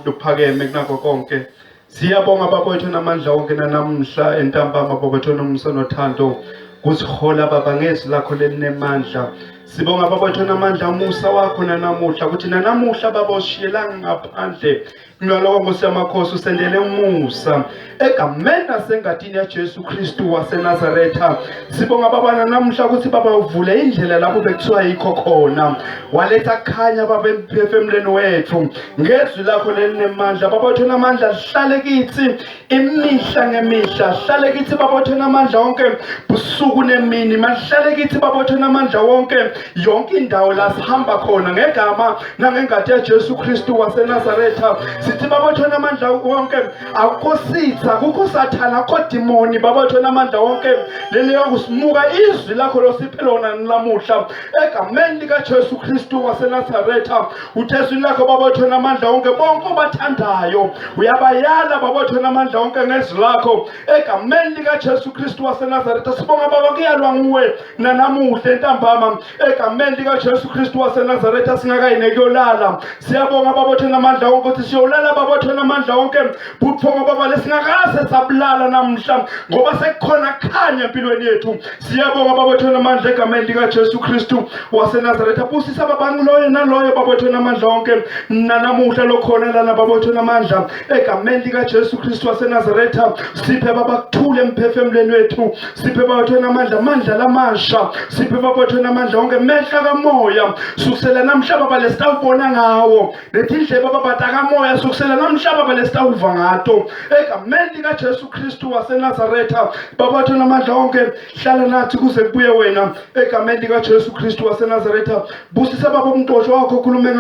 luphakeme kunakho konke siyabonga baba wethu namandla onke nanamhla entambama baba wethu nomusa nothando kusihola baba ngezwi lakho lelinemandla Sibonga baba wethu namandla umusa wakho nanamuhla ukuthi nanamuhla baba ushiyelanga ngaphandle ngaloko Nkosi yamakhosi usendele umusa egameni nasengadini ya Jesu Kristu waseNazaretha. Sibonga baba nanamuhla ukuthi baba uvule indlela lapho bekuthiwa yikho khona, waletha khanya baba emphefemulweni wethu ngezwi lakho lelinamandla. Baba wethu namandla hlale kithi imihla ngemihla, hlale kithi baba wethu namandla wonke busuku nemini, mahlale kithi baba wethu namandla wonke yonke indawo la sihamba khona ngegama nangengadi ya Jesu Kristu waseNazaretha. Sithi baba wethu namandla wonke akukho sitha, akukho sathana, akukho demoni baba wethu namandla wonke leli yokusimuka izwi lakho losiphe lona namuhla egameni lika Jesu Kristu waseNazaretha. Uthezwi lakho baba wethu namandla wonke bonke obathandayo uyabayala baba wethu namandla wonke ngezwi lakho egameni lika Jesu Kristu waseNazaretha. Sibonga baba kuyalwa nguwe nanamuhla entambama egameni lika Jesu Kristu waseNazaretha. Singakayineki yolala, siyabonga baba wethu namandla wonke ukuthi siyolala baba wethu namandla wonke buthongo baba lesingakaze sabulala namhla ngoba sekukhona khanya empilweni yethu. Siyabonga baba wethu namandla egameni lika Jesu Kristu waseNazaretha. Busisa baba nguloyo naloyo baba wethu namandla wonke nanamuhla lokhona lana baba wethu namandla egameni lika Jesu Kristu waseNazaretha. Siphe baba kuthule emphefemulweni wethu, siphe baba wethu namandla amandla lamasha, siphe baba wethu namandla wonke mehla kamoya sukusela namhla baba lesitawubona ngawo, letindlebe baba takamoya sukusela namhla baba lesitawuva ngato egameni lika Jesu Kristu waseNazaretha. Baba wethu namandla wonke hlala nathi kuze kubuye wena egameni lika Jesu Kristu waseNazaretha. Busisa baba umntosho wakho khulume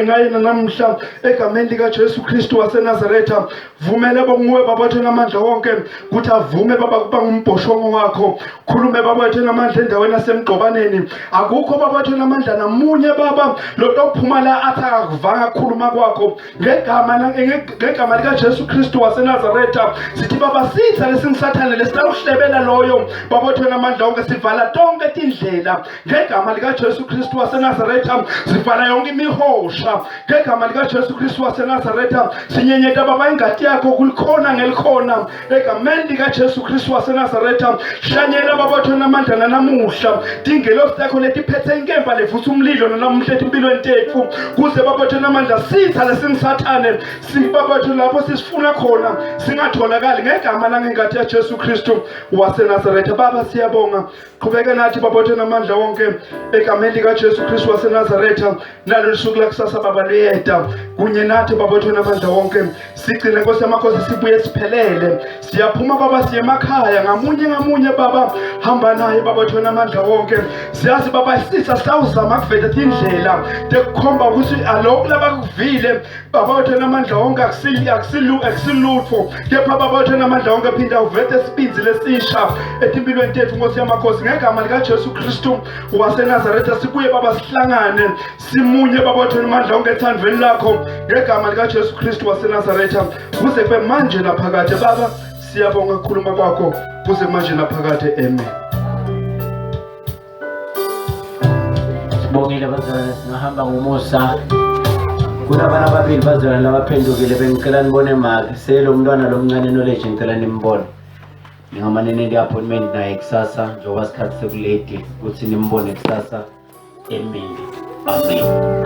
ngaye namhla egameni lika Jesu Kristu waseNazaretha. Vumele bonguwe baba wethu namandla wonke ukuthi avume baba kuba ngumbhoshongo wakho. Khulume baba wethu namandla endaweni yasemgqobaneni. Akukho baba wethu namandla namunye baba lokuphuma la athakuvanga khuluma kwakho ngegama lika Jesu Kristu waseNazaretha. Sithi baba sitha lesingisathane lesitawuhlebela loyo baba wethu namandla wonke. Sivala tonke indlela ngegama lika Jesu Kristu waseNazaretha. Sivala yonke imihosha ngegama lika Jesu Kristu waseNazaretha. Sinyenyeta baba ingadi yakho kulikhona ngelikhona egameni lika Jesu Kristu waseNazaretha. Hlanyela baba wethu namandla nanamuhla dingelosi yakho letiphethe inkemba levusa umlilo nanamuhla empilweni tethu kuze baba wethu namandla sitha lesingisathane sibaba wethu lapho sisifuna khona singatholakali ngegama nangengadi ya Jesu Kristu waseNazaretha. Baba siyabonga, qhubeka nathi baba wethu namandla wonke egameni lika Jesu Kristu waseNazaretha. Nalo lisuku lakusasa baba luyeda kunye nathi baba wethu namandla wonke. Sigcine Nkosi yamakhosi sibuye siphelele, siyaphuma baba siye emakhaya ngamunye baba, hamba naye baba wethu namandla wonke. Siyazi baba sisa sawuzama kuvela indlela tekukhomba ukuthi alokhu labakuvile baba wethu namandla wonke akusilutho, kepha baba wethu namandla wonke phinda uvete isibinzi lesisha etimpilweni tethu Nkosi yamakhosi ngegama lika Jesu Kristu waseNazaretha. Sibuye baba sihlangane simunye baba wethu namandla wonke ethandweni lakho ngegama lika Jesu Kristu waseNazaretha kuze kube manje naphakade. Baba siyabonga ukukhuluma kwakho kuze manje naphakade. Amen. Sibongile bazalwane, singahamba ngomusa. Kunabana ababili bazalwane labaphendukile, bengicela nibone maki selo umntwana lomncane knowledge ngicela nimbone. Ningamanene ndi appointment naye kusasa njengoba sikhathi sekulate ukuthi nimbone kusasa emini. Amen.